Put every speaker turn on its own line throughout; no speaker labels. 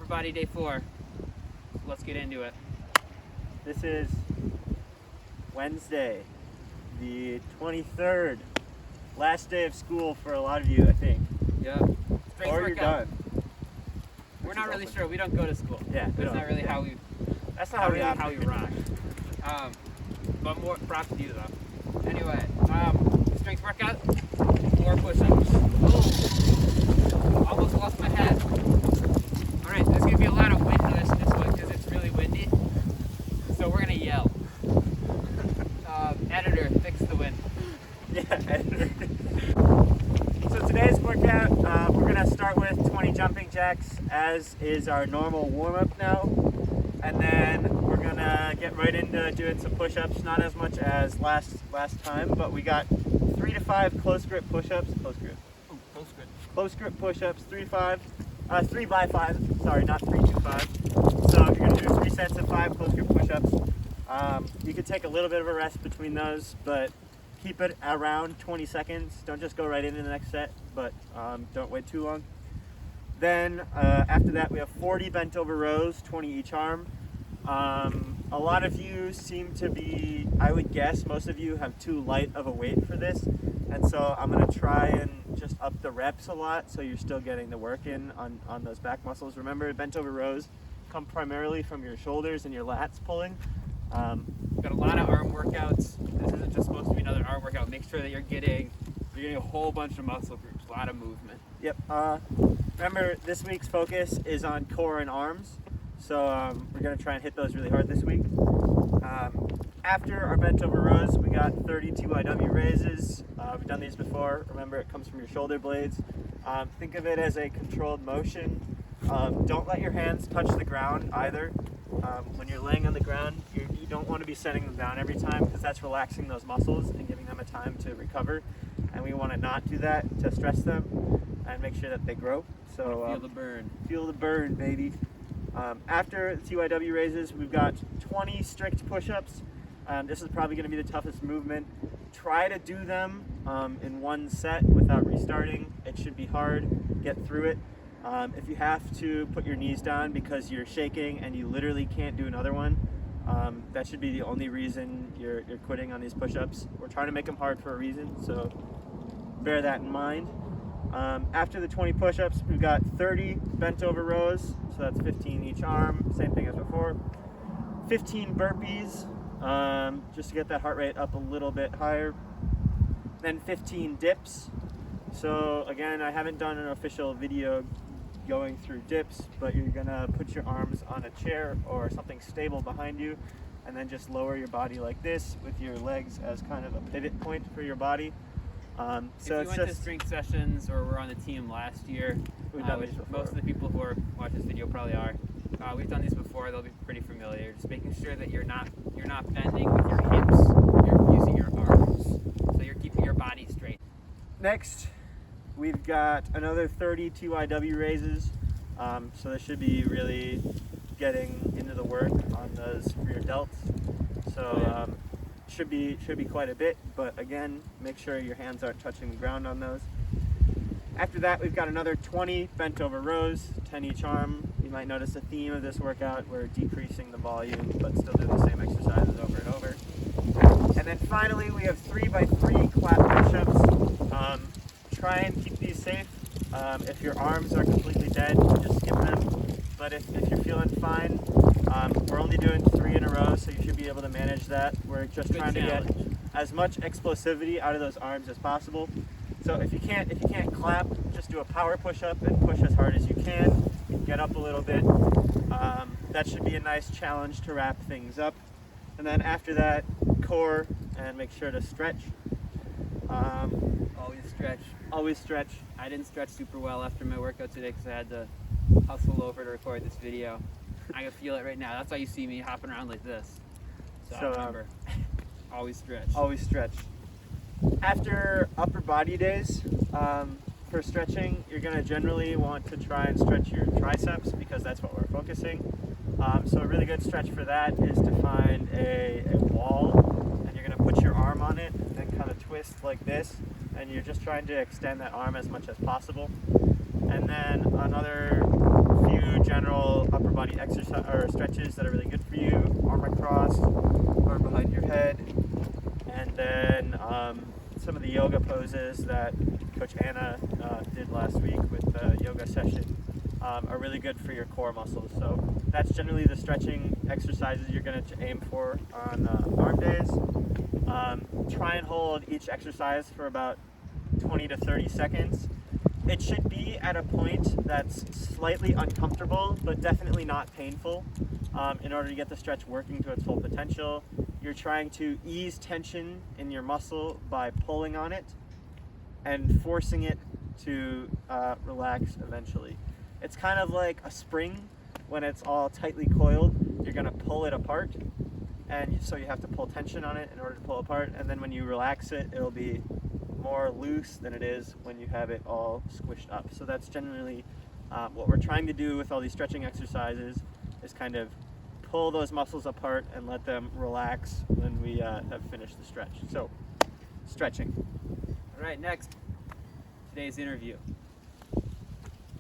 body day 4. Let's get into it.
This is Wednesday, the 23rd, last day of school for a lot of you, I think.
Yeah.
Or you're done.
We're not really sure. We don't go to school.
Yeah,
that's not really how we.
That's not
how we rock. But more props to you though. Anyway, strength workout, 4 push-ups. Oh, almost lost my head. All right, there's gonna be a lot of wind noise in this one because it's really windy. So we're gonna yell. Editor, fix the wind.
Yeah, editor. So today's workout, we're gonna start with 20 jumping jacks, as is our normal warm-up now. And then we're gonna get right into doing some push-ups, not as much as last time, but we got 3 to 5 close grip push-ups. Close grip push-ups, 3 by 5. Sorry, not 3 to 5. So you're gonna do 3 sets of 5 close grip push-ups. You can take a little bit of a rest between those, but keep it around 20 seconds. Don't just go right into the next set, but don't wait too long. Then after that, we have 40 bent over rows, 20 each arm. A lot of you seem to be, I would guess, most of you have too light of a weight for this. And so I'm gonna try and just up the reps a lot so you're still getting the work in on those back muscles. Remember, bent over rows come primarily from your shoulders and your lats pulling.
We've got a lot of arm workouts. This isn't just supposed to be another arm workout. Make sure that you're getting a whole bunch of muscle groups, a lot of movement.
Yep. Remember, this week's focus is on core and arms. So we're gonna try and hit those really hard this week. After our bent over rows, we got 32 IW raises. We've done these before. Remember, it comes from your shoulder blades. Think of it as a controlled motion. Don't let your hands touch the ground either. When you're laying on the ground, you don't want to be setting them down every time, because that's relaxing those muscles and giving them a time to recover. And we want to not do that to stress them and make sure that they grow. So
feel the burn.
Feel the burn, baby. After the TYW raises, we've got 20 strict push-ups. This is probably going to be the toughest movement. Try to do them in one set without restarting. It should be hard. Get through it. If you have to put your knees down because you're shaking and you literally can't do another one, that should be the only reason you're quitting on these push-ups. We're trying to make them hard for a reason, so bear that in mind. After the 20 push-ups, we've got 30 bent over rows, so that's 15 each arm, same thing as before. 15 burpees, just to get that heart rate up a little bit higher. Then 15 dips. So again, I haven't done an official video going through dips, but you're gonna put your arms on a chair or something stable behind you, and then just lower your body like this with your legs as kind of a pivot point for your body. So
if you went to strength sessions or were on the team last year,
we've done these before.
Most of the people who are watching this video probably are. We've done these before; they'll be pretty familiar. Just making sure that you're not bending with your hips; you're using your arms, so you're keeping your body straight.
Next, we've got another 32 IW raises. So this should be really getting into the work on those rear delts. So should be quite a bit, but again, make sure your hands aren't touching the ground on those. After that, we've got another 20 bent over rows, 10 each arm. You might notice a theme of this workout. We're decreasing the volume, but still do the same exercises over and over. And then finally, we have 3 by 3 clap push-ups. Try and keep these safe. If your arms are completely dead, just skip them. But if you're feeling fine, we're only doing 3 in a row, so you should be able to manage that. We're just trying to get as much explosivity out of those arms as possible. So if you can't clap, just do a power push-up and push as hard as you can. Get up a little bit. That should be a nice challenge to wrap things up. And then after that, core, and make sure to stretch.
Always stretch.
Always stretch.
I didn't stretch super well after my workout today because I had to hustle over to record this video. I can feel it right now. That's why you see me hopping around like this. So remember, always stretch.
Always stretch. After upper body days, for stretching, you're going to generally want to try and stretch your triceps because that's what we're focusing. So a really good stretch for that is to find a wall, and you're going to put your arm on it and then kind of twist like this, and you're just trying to extend that arm as much as possible. And then another few general or stretches that are really good for you. Arm across, arm behind your head, and then some of the yoga poses that Coach Anna did last week with the yoga session are really good for your core muscles. So that's generally the stretching exercises you're going to aim for on arm days. Try and hold each exercise for about 20 to 30 seconds. It should be at a point that's slightly uncomfortable, but definitely not painful. In order to get the stretch working to its full potential, you're trying to ease tension in your muscle by pulling on it and forcing it to relax eventually. It's kind of like a spring when it's all tightly coiled. You're going to pull it apart, and so you have to pull tension on it in order to pull apart, and then when you relax it, it'll be more loose than it is when you have it all squished up. So that's generally what we're trying to do with all these stretching exercises, is kind of pull those muscles apart and let them relax when we have finished the stretch. So, stretching.
All right, next, today's interview.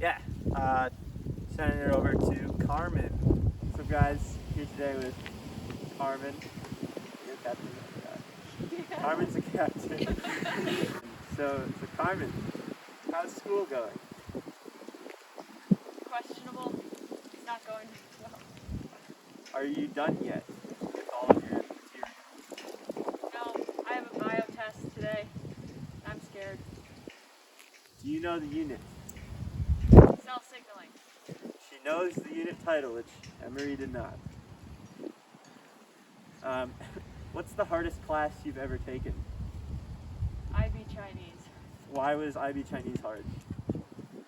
Yeah, sending it over to Carmen. So guys, here today with Carmen. You're captain.
Yeah.
Carmen's the captain. So Carmen, how's school going?
Questionable. It's not going well.
Are you done yet with all of your material?
No, I have a bio test today. I'm scared.
Do you know the unit?
Cell signaling.
She knows the unit title, which Emery did not. What's the hardest class you've ever taken?
IB Chinese.
Why was IB Chinese hard?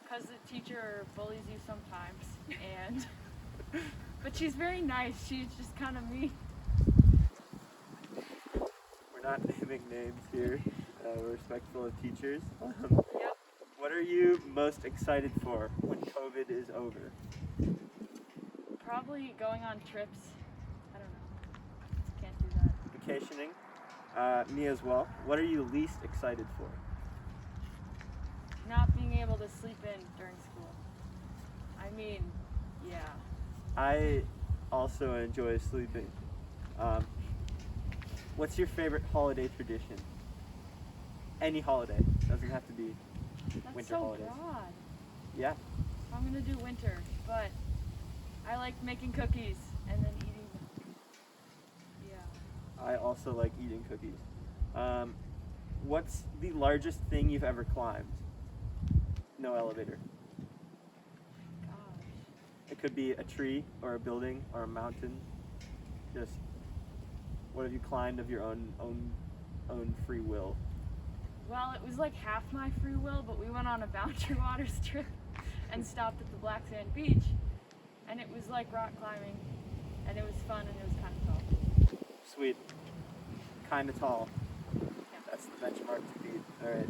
Because the teacher bullies you sometimes, and but she's very nice. She's just kind of mean.
We're not naming names here. We're respectful of teachers.
Yep.
What are you most excited for when COVID is over?
Probably going on trips. I don't know. Can't do that.
Vacationing. Me as well. What are you least excited for?
Not being able to sleep in during school. I mean, yeah.
I also enjoy sleeping. What's your favorite holiday tradition? Any holiday. Doesn't have to be
That's
winter
so
holidays.
broad.
Yeah.
I'm gonna do winter, but I like making cookies and then eating them. Yeah.
I also like eating cookies. What's the largest thing you've ever climbed? No elevator.
Gosh.
It could be a tree or a building or a mountain. Just what have you climbed of your own free will?
Well, it was like half my free will, but we went on a Boundary Waters trip and stopped at the Black Sand Beach, and it was like rock climbing, and it was fun and it was kind of tall.
Sweet. Kinda tall.
Yeah.
That's the benchmark to beat. All right.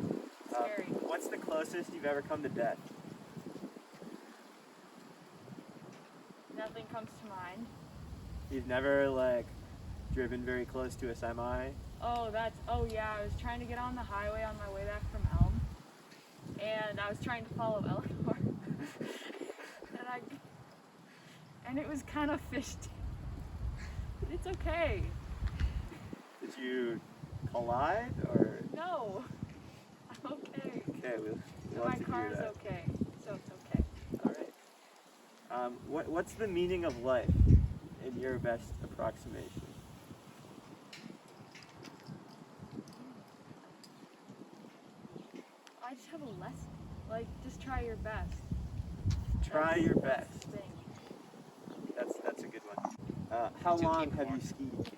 Scary.
What's the closest you've ever come to death?
Nothing comes to mind.
You've never driven very close to a semi?
Oh yeah, I was trying to get on the highway on my way back from Elm, and I was trying to follow Eleanor, and it was kind of fishy. But it's okay.
Did you collide or?
No, I'm okay.
Okay, we'll
My
have to
car
hear
is
that.
okay, so it's okay.
All right. What's the meaning of life in your best approximation?
I just have a lesson. Like, just try your best.
Try your
That's
best.
the thing.
That's a good one. How
To
long
keep
have you
warm.
skied?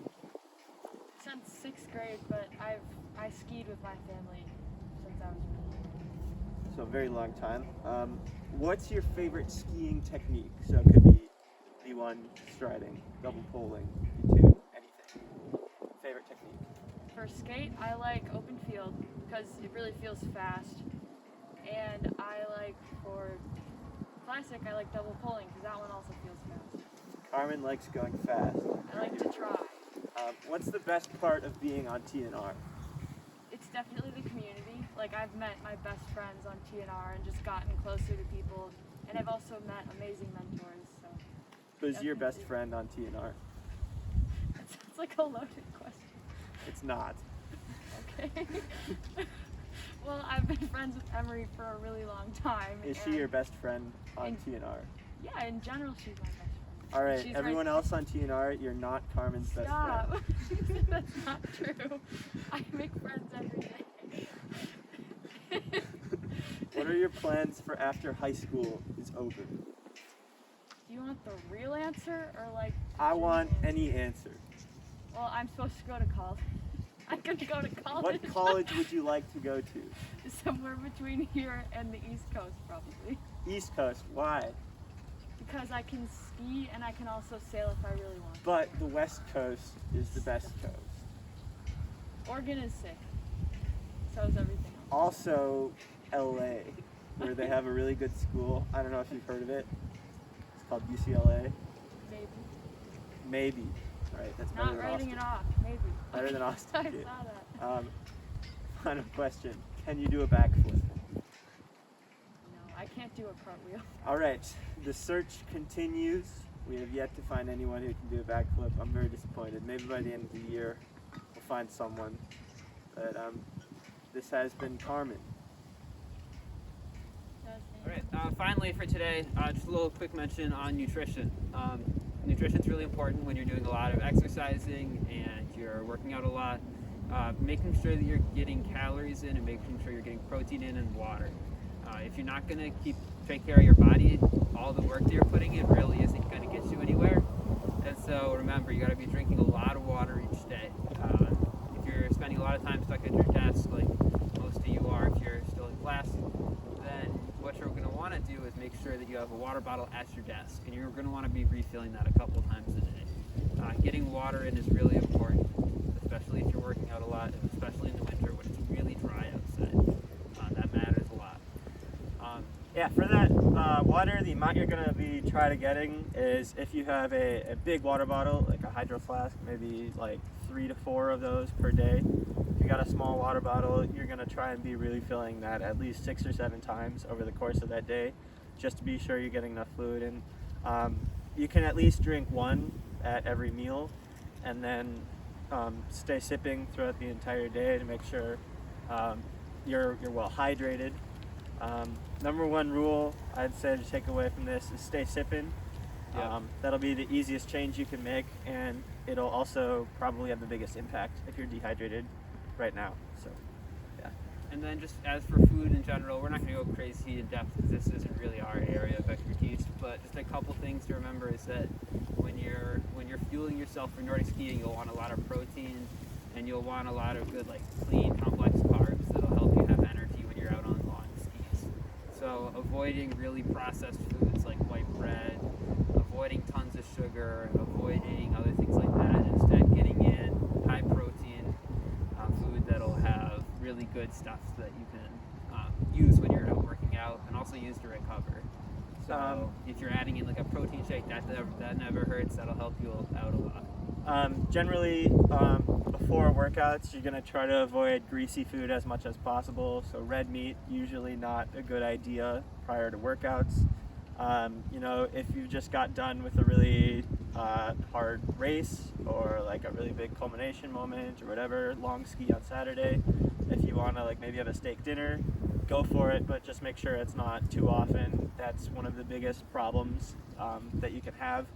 Since 6th grade, but I skied with my family since I was young.
So a very long time. What's your favorite skiing technique? So it could be V1 striding, double poling, V2, anything. Favorite technique?
For skate, I like open field because it really feels fast. And for classic, I like double pulling because that one also feels fast.
Carmen likes going fast.
I like to try.
What's the best part of being on TNR?
It's definitely the community. Like, I've met my best friends on TNR and just gotten closer to people. And I've also met amazing mentors. So
So is your
Okay.
best friend on TNR?
It's like a loaded question.
It's not.
Okay. Well, I've been friends with Emery for a really long time.
Is she
and
your best friend on
in-
TNR?
Yeah, in general, she's my best friend.
All right,
She's
everyone else on TNR, you're not Carmen's best
Stop.
friend.
That's not true. I make friends every day.
What are your plans for after high school is over?
Do you want the real answer or like?
I want
genuine?
any answer.
Well, I'm supposed to go to college. I could go to college.
What college would you like to go to?
Somewhere between here and the East Coast, probably.
East Coast, why?
Because I can ski and I can also sail if I really want.
But the West Coast is the best coast.
Oregon is sick. So is everything else.
Also, LA, where they have a really good school. I don't know if you've heard of it. It's called UCLA.
Maybe.
Maybe. Right, that's better
Not
than
writing
Austin.
it off. Maybe.
Better than Austin
I
did.
saw that.
Final question. Can you do a backflip?
No, I can't do a cartwheel.
All right, the search continues. We have yet to find anyone who can do a backflip. I'm very disappointed. Maybe by the end of the year, we'll find someone. But this has been Carmen.
All right, finally for today, just a little quick mention on nutrition. Nutrition's really important when you're doing a lot of exercising and you're working out a lot. Making sure that you're getting calories in and making sure you're getting protein in and water. If you're not going to take care of your body, all the work that you're putting in really isn't going to get you anywhere. And so remember, you got to be drinking a lot of water each day. If you're spending a lot of time stuck at your desk, like most of you are if you're still in class, then what you're going to want to do is make sure that you have a water bottle at your desk, and you're going to want to be refilling that a couple times a day. Getting water in is really important, especially if you're working out a lot, and especially in the winter when it's really dry outside. That matters a lot.
Yeah, for that water, the amount you're going to be trying to getting is if you have a big water bottle, like a hydro flask, maybe like 3 to 4 of those per day. If you got a small water bottle, you're going to try and be refilling that at least 6 or 7 times over the course of that day, just to be sure you're getting enough fluid in. You can at least drink one at every meal, and then stay sipping throughout the entire day to make sure you're well hydrated. Number one rule I'd say to take away from this is stay sipping.
Yep.
That'll be the easiest change you can make, and it'll also probably have the biggest impact if you're dehydrated right now. So, yeah.
And then just as for food in general, we're not going to go crazy in depth because this isn't really our area of expertise, but just a couple things to remember is that when you're fueling yourself for Nordic skiing, you'll want a lot of protein and you'll want a lot of good, like, clean, complex carbs that'll help you have energy when you're out on long skis. So avoiding really processed foods like white bread, avoiding tons of sugar, avoiding other things like that, instead getting in high protein food that'll have really good stuff that you can use when you're out working out and also use to recover. So if you're adding in like a protein shake, that never hurts. That'll help you out a lot.
Generally, before workouts, you're going to try to avoid greasy food as much as possible. So red meat, usually not a good idea prior to workouts. If you've just got done with a really hard race or like a really big culmination moment or whatever, long ski on Saturday, if you want to like maybe have a steak dinner, go for it, but just make sure it's not too often. That's one of the biggest problems that you can have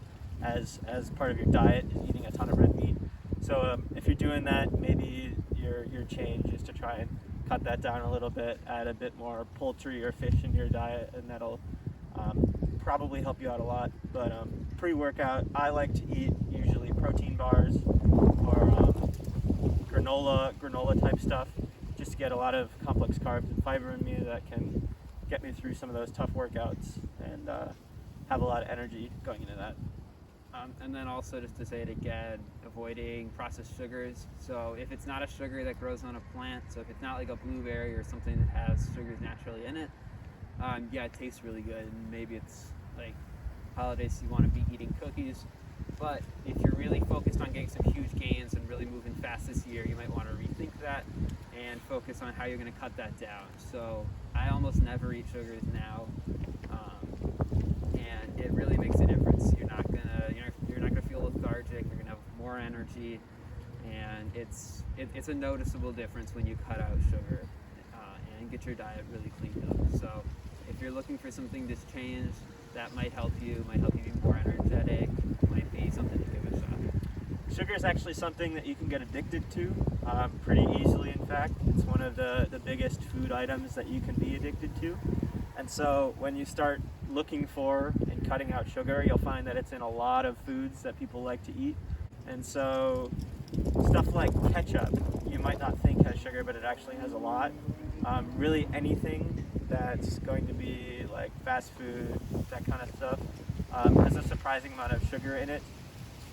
as part of your diet is eating a ton of red meat. So if you're doing that, maybe your change is to try and cut that down a little bit, add a bit more poultry or fish in your diet, and that'll probably help you out a lot. But pre-workout, I like to eat usually protein bars or granola type stuff, just to get a lot of complex carbs and fiber in me that can get me through some of those tough workouts and have a lot of energy going into that.
And then also just to say it again, avoiding processed sugars. So if it's not a sugar that grows on a plant, so if it's not like a blueberry or something that has sugars naturally in it, it tastes really good, and maybe it's like holidays, you want to be eating cookies. But if you're really focused on getting some huge gains and really moving fast this year, you might want to rethink that and focus on how you're going to cut that down. So I almost never eat sugars now, and it really makes a difference. You're not going to energy, and it's a noticeable difference when you cut out sugar and get your diet really cleaned up. So if you're looking for something to change, that might help you be more energetic, might be something to give a shot.
Sugar is actually something that you can get addicted to pretty easily. In fact, it's one of the biggest food items that you can be addicted to. And so when you start looking for and cutting out sugar, you'll find that it's in a lot of foods that people like to eat. And so stuff like ketchup, you might not think has sugar, but it actually has a lot. Really anything that's going to be like fast food, that kind of stuff, has a surprising amount of sugar in it.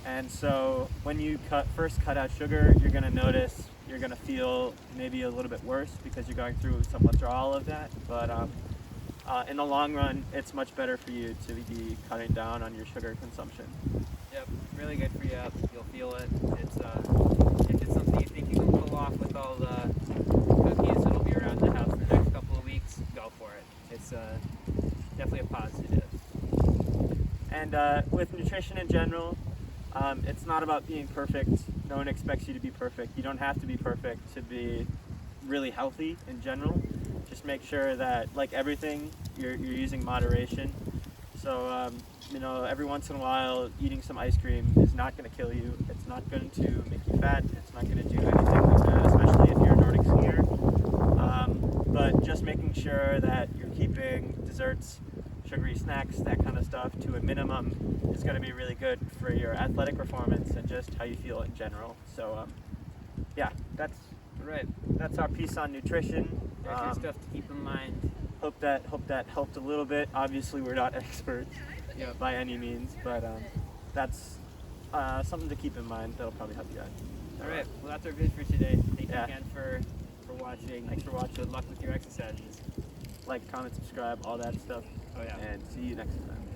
And so when you first cut out sugar, you're going to notice, you're going to feel maybe a little bit worse because you're going through some withdrawal of that. But in the long run, it's much better for you to be cutting down on your sugar consumption.
Yep, really good for you. You'll feel it. It's if it's something you think you can pull off with all the cookies that'll be around the house in the next couple of weeks, go for it. It's definitely a positive.
And with nutrition in general, it's not about being perfect. No one expects you to be perfect. You don't have to be perfect to be really healthy in general. Just make sure that, like everything, you're using moderation. So, every once in a while, eating some ice cream is not going to kill you. It's not going to make you fat. It's not going to do anything like that, especially if you're a Nordic skier. But just making sure that you're keeping desserts, sugary snacks, that kind of stuff to a minimum is going to be really good for your athletic performance and just how you feel in general. So, that's our piece on nutrition.
There's some stuff to keep in mind.
Hope that helped a little bit. Obviously, we're not experts by any means, but that's something to keep in mind that'll probably help you out.
All right, well that's our vid for today. Thank you
Yeah.
again for watching.
Thanks for watching.
Good luck with your exercises.
Like, comment, subscribe, all that stuff.
Oh yeah.
And see you next time.